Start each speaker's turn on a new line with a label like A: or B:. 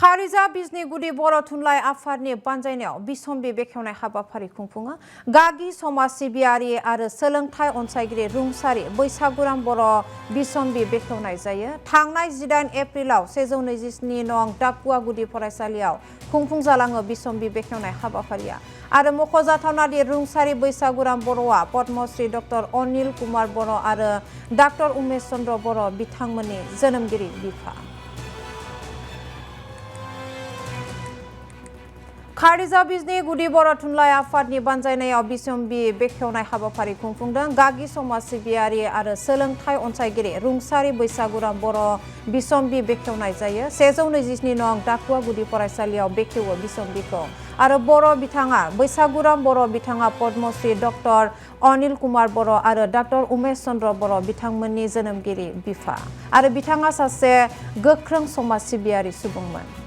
A: खारिजा बिजनि गुदि बर' थुनलाइ आफादनि बानजायनायाव बिसम्बि बेखेवनाय हाबाफारि खुंफुङो। गागि समाज सिबियारि आरो सोलोंथाइ अनसायगिरि रुंसारि बैसागुराम बर' बिसम्बि बेखेवनाय जायो। थांनाय 18 एप्रिलाव 127 नं डाकुवा गुदि फरायसालियाव खुंफुंजालाङो बिसम्बि बेखेवनाय हाबाफारिया। आरो मख'जाथावनादि रुंसारि बैसागुराम बर'आ पद्मश्री डक्टर अनिल कुमार बर' आरो डक्टर उमेश चन्द्र बर' बिथांमोननि जोनोमगिरि बिफा। खारिजा बिजनि गुदि बर' थुनलाइ आफादनि बानजायनायाव बिसम्बि बेखेवनाय हाबाफारि खुंफुंदों। गागि समाज सिबियारि आरो सोलोंथाइ अनसायगिरि रुंसारि बैसागुराम बर' बिसम्बि बेखेवनाय जायो। 127 नं डाकुवा गुदि फरायसालियाव बेखेवो बिसम्बिखौ। आरो बर' बिथाङा बैसागुराम बर' बिथाङा पद्मश्री डक्टर अनिल कुमार बर' आरो डक्टर उमेश चन्द्र बर' बिथांमोननि जोनोमगिरि बिफा। आरो बिथाङा सासे गोख्रों समाज सिबियारि सुबुंमोन।